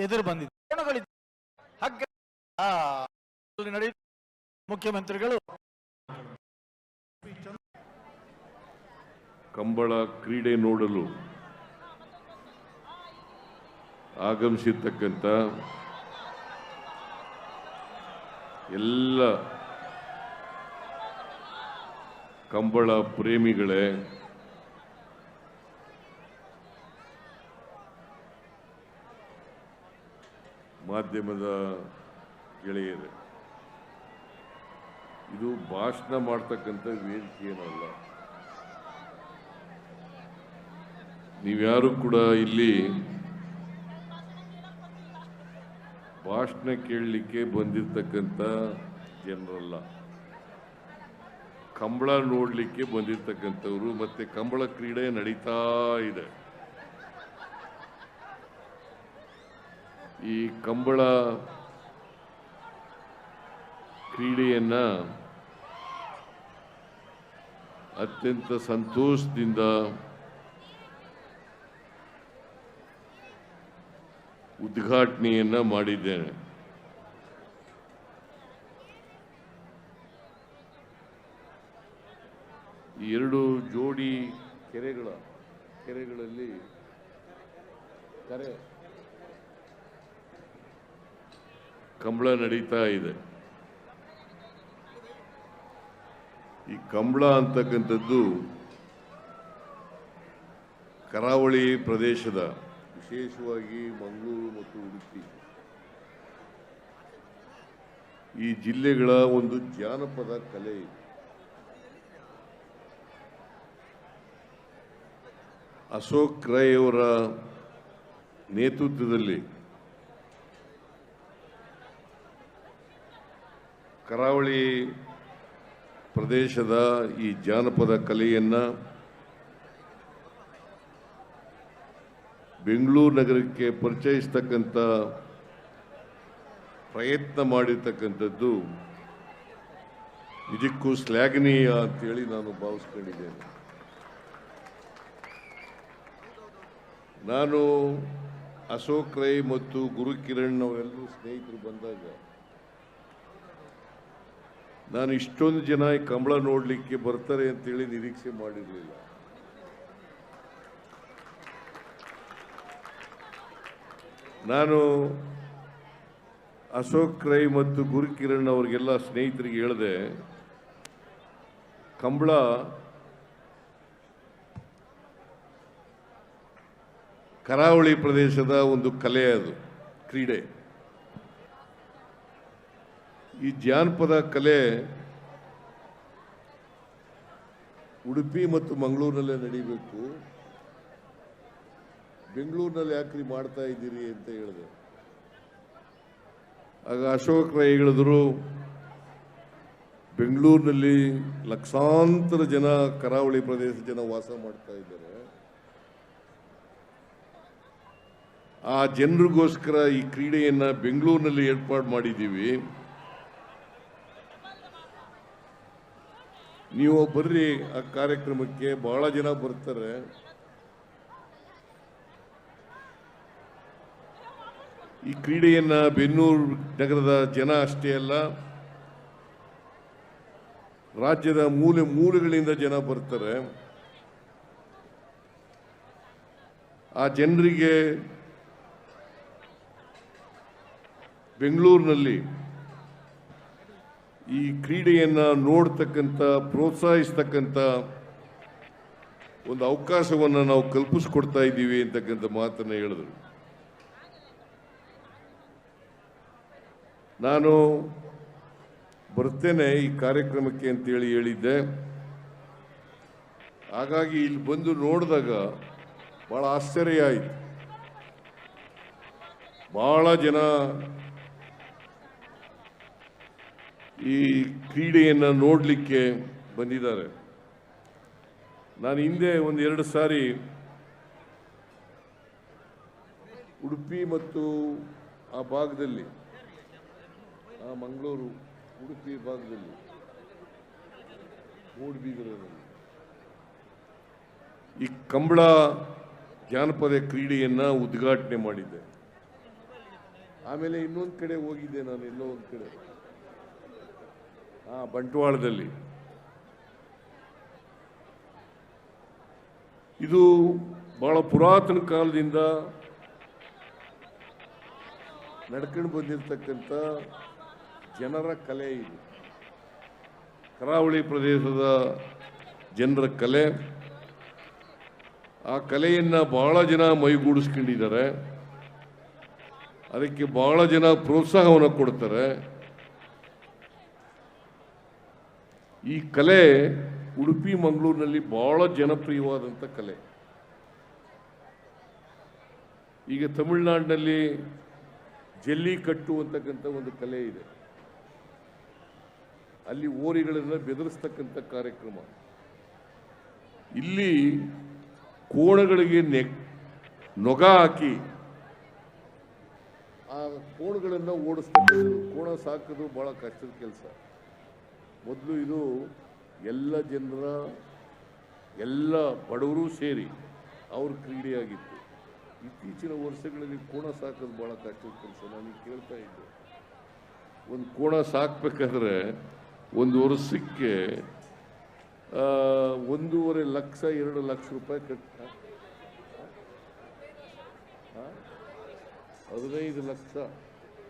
ಎದುರು ಬಂದಿದೆ. ಹಗ್ಗ ಮುಖ್ಯಮಂತ್ರಿಗಳು ಕಂಬಳ ಕ್ರೀಡೆ ನೋಡಲು ಆಗಮಿಸಿರ್ತಕ್ಕಂಥ ಎಲ್ಲ ಕಂಬಳ ಪ್ರೇಮಿಗಳೇ, ಮಾಧ್ಯಮದ ಗೆಳೆಯರೇ, ಇದು ಭಾಷಣ ಮಾಡ್ತಕ್ಕಂಥ ವೇದಿಕೆ ಏನಲ್ಲ. ನೀವ್ಯಾರು ಕೂಡ ಇಲ್ಲಿ ಭಾಷಣ ಕೇಳಲಿಕ್ಕೆ ಬಂದಿರತಕ್ಕಂಥ ಜನರಲ್ಲ, ಕಂಬಳ ನೋಡಲಿಕ್ಕೆ ಬಂದಿರತಕ್ಕಂಥವ್ರು. ಮತ್ತೆ ಕಂಬಳ ಕ್ರೀಡೆ ನಡೀತಾ ಇದೆ. ಈ ಕಂಬಳ ಕ್ರೀಡೆಯನ್ನ ಅತ್ಯಂತ ಸಂತೋಷದಿಂದ ಉದ್ಘಾಟನೆಯನ್ನ ಮಾಡಿದ್ದೇನೆ. ಈ ಎರಡು ಜೋಡಿ ಕೆರೆಗಳಲ್ಲಿ ಕಂಬಳ ನಡೀತಾ ಇದೆ. ಈ ಕಂಬಳ ಅಂತಕ್ಕಂಥದ್ದು ಕರಾವಳಿ ಪ್ರದೇಶದ, ವಿಶೇಷವಾಗಿ ಮಂಗಳೂರು ಮತ್ತು ಉಡುಪಿ ಈ ಜಿಲ್ಲೆಗಳ ಒಂದು ಜಾನಪದ ಕಲೆ ಇದೆ. ಅಶೋಕ್ ರೈ ಅವರ ನೇತೃತ್ವದಲ್ಲಿ ಕರಾವಳಿ ಪ್ರದೇಶದ ಈ ಜಾನಪದ ಕಲೆಯನ್ನ ಬೆಂಗಳೂರು ನಗರಕ್ಕೆ ಪರಿಚಯಿಸ್ತಕ್ಕಂಥ ಪ್ರಯತ್ನ ಮಾಡಿರ್ತಕ್ಕಂಥದ್ದು ನಿಜಕ್ಕೂ ಶ್ಲಾಘನೀಯ ಅಂತೇಳಿ ನಾನು ಭಾವಿಸ್ಕೊಂಡಿದ್ದೇನೆ. ನಾನು ಅಶೋಕ್ ರೈ ಮತ್ತು ಗುರುಕಿರಣ್ ಅವರೆಲ್ಲರೂ ಸ್ನೇಹಿತರು ಬಂದಾಗ ನಾನು ಇಷ್ಟೊಂದು ಜನ ಈ ಕಂಬಳ ನೋಡಲಿಕ್ಕೆ ಬರ್ತಾರೆ ಅಂತೇಳಿ ನಿರೀಕ್ಷೆ ಮಾಡಿರಲಿಲ್ಲ. ನಾನು ಅಶೋಕ್ ರೈ ಮತ್ತು ಗುರುಕಿರಣ್ ಅವ್ರಿಗೆಲ್ಲ ಸ್ನೇಹಿತರಿಗೆ ಹೇಳಿದೆ, ಕಂಬಳ ಕರಾವಳಿ ಪ್ರದೇಶದ ಒಂದು ಕಲೆ, ಅದು ಕ್ರೀಡೆ. ಈ ಜಾನಪದ ಕಲೆ ಉಡುಪಿ ಮತ್ತು ಮಂಗಳೂರಿನಲ್ಲೇ ನಡೀಬೇಕು, ಬೆಂಗಳೂರಿನಲ್ಲಿ ಯಾಕ್ರಿ ಮಾಡ್ತಾ ಇದ್ದೀರಿ ಅಂತ ಹೇಳಿದೆ. ಆಗ ಅಶೋಕ್ ರೈ ಹೇಳಿದ್ರು, ಬೆಂಗಳೂರಿನಲ್ಲಿ ಲಕ್ಷಾಂತರ ಜನ ಕರಾವಳಿ ಪ್ರದೇಶದ ಜನ ವಾಸ ಮಾಡ್ತಾ ಇದ್ದಾರೆ, ಆ ಜನರಿಗೋಸ್ಕರ ಈ ಕ್ರೀಡೆಯನ್ನ ಬೆಂಗಳೂರಿನಲ್ಲಿ ಏರ್ಪಾಡು ಮಾಡಿದ್ದೀವಿ, ನೀವು ಬರ್ರಿ ಆ ಕಾರ್ಯಕ್ರಮಕ್ಕೆ, ಬಹಳ ಜನ ಬರ್ತಾರೆ, ಈ ಕ್ರೀಡೆಯನ್ನ ಬೆನ್ನೂರು ನಗರದ ಜನ ಅಷ್ಟೇ ಅಲ್ಲ, ರಾಜ್ಯದ ಮೂಲೆ ಮೂಲೆಗಳಿಂದ ಜನ ಬರ್ತಾರೆ. ಆ ಜನರಿಗೆ ಬೆಂಗಳೂರಿನಲ್ಲಿ ಈ ಕ್ರೀಡೆಯನ್ನ ನೋಡ್ತಕ್ಕಂಥ, ಪ್ರೋತ್ಸಾಹಿಸ್ತಕ್ಕಂಥ ಒಂದು ಅವಕಾಶವನ್ನು ನಾವು ಕಲ್ಪಿಸಿಕೊಡ್ತಾ ಇದ್ದೀವಿ ಅಂತಕ್ಕಂಥ ಮಾತನ್ನ ಹೇಳಿದ್ರು. ನಾನು ಬರ್ತೇನೆ ಈ ಕಾರ್ಯಕ್ರಮಕ್ಕೆ ಅಂತೇಳಿ ಹೇಳಿದ್ದೆ. ಹಾಗಾಗಿ ಇಲ್ಲಿ ಬಂದು ನೋಡಿದಾಗ ಬಹಳ ಆಶ್ಚರ್ಯ ಆಯಿತು. ಬಹಳ ಜನ ಈ ಕ್ರೀಡೆಯನ್ನು ನೋಡಲಿಕ್ಕೆ ಬಂದಿದ್ದಾರೆ. ನಾನು ಹಿಂದೆ ಒಂದೆರಡು ಸಾರಿ ಉಡುಪಿ ಮತ್ತು ಆ ಭಾಗದಲ್ಲಿ, ಆ ಮಂಗಳೂರು ಉಡುಪಿ ಭಾಗದಲ್ಲಿ, ಮೂಡುಬಿದಿರೆನಲ್ಲಿ ಈ ಕಂಬಳ ಜಾನಪದ ಕ್ರೀಡೆಯನ್ನು ಉದ್ಘಾಟನೆ ಮಾಡಿದ್ದೆ. ಆಮೇಲೆ ಇನ್ನೊಂದು ಕಡೆ ಹೋಗಿದ್ದೆ ನಾನು, ಎಲ್ಲೋ ಒಂದು ಕಡೆ ಬಂಟ್ವಾಳದಲ್ಲಿ. ಇದು ಬಹಳ ಪುರಾತನ ಕಾಲದಿಂದ ನಡ್ಕೊಂಡು ಬಂದಿರತಕ್ಕಂಥ ಜನರ ಕಲೆ ಇದು. ಕರಾವಳಿ ಪ್ರದೇಶದ ಜನರ ಕಲೆ. ಆ ಕಲೆಯನ್ನು ಬಹಳ ಜನ ಮೈಗೂಡಿಸ್ಕೊಂಡಿದ್ದಾರೆ. ಅದಕ್ಕೆ ಬಹಳ ಜನ ಪ್ರೋತ್ಸಾಹವನ್ನು ಕೊಡ್ತಾರೆ. ಈ ಕಲೆ ಉಡುಪಿ ಮಂಗಳೂರಿನಲ್ಲಿ ಬಹಳ ಜನಪ್ರಿಯವಾದಂಥ ಕಲೆ. ಈಗ ತಮಿಳುನಾಡಿನಲ್ಲಿ ಜಲ್ಲಿಕಟ್ಟು ಅಂತಕ್ಕಂಥ ಒಂದು ಕಲೆ ಇದೆ. ಅಲ್ಲಿ ಓರಿಗಳನ್ನು ಬೆದರಿಸ್ತಕ್ಕಂಥ ಕಾರ್ಯಕ್ರಮ. ಇಲ್ಲಿ ಕೋಣಗಳಿಗೆ ನೊಗ ಹಾಕಿ ಆ ಕೋಣಗಳನ್ನು ಓಡಿಸ್ತಕ್ಕಂಥದ್ದು. ಕೋಣ ಸಾಕೋದು ಬಹಳ ಕಷ್ಟದ ಕೆಲಸ. ಮೊದಲು ಇದು ಎಲ್ಲ ಜನರ, ಎಲ್ಲ ಬಡವರು ಸೇರಿ ಅವ್ರ ಕ್ರೀಡೆಯಾಗಿತ್ತು. ಇತ್ತೀಚಿನ ವರ್ಷಗಳಲ್ಲಿ ಕೋಣ ಸಾಕೋದು ಬಹಳ ಕಷ್ಟದ ಕೆಲಸ. ನಾನು ಕೇಳ್ತಾ ಇದ್ದೆ, ಒಂದು ಕೋಣ ಸಾಕಬೇಕಾದ್ರೆ ಒಂದು ವರ್ಷಕ್ಕೆ 1.5 ಲಕ್ಷ 2 ಲಕ್ಷ ರೂಪಾಯಿ ಕಟ್ಟ, 15 ಲಕ್ಷ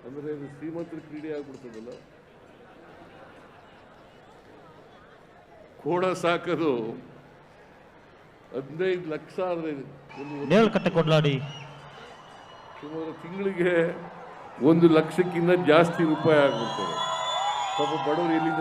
ಅಂದರೆ ಇದು ಶ್ರೀಮಂತರ ಕ್ರೀಡೆ ಆಗ್ಬಿಡ್ತದಲ್ಲ. ಕೋಣ ಸಾಕೋದು 15 ಲಕ್ಷ ಆದರೆ ಸುಮಾರು ತಿಂಗಳಿಗೆ 1 ಲಕ್ಷಕ್ಕಿಂತ ಜಾಸ್ತಿ ರೂಪಾಯಿ ಆಗ್ಬಿಡ್ತದೆ. ಪಾಪ ಬಡವರು ಎಲ್ಲಿಂದ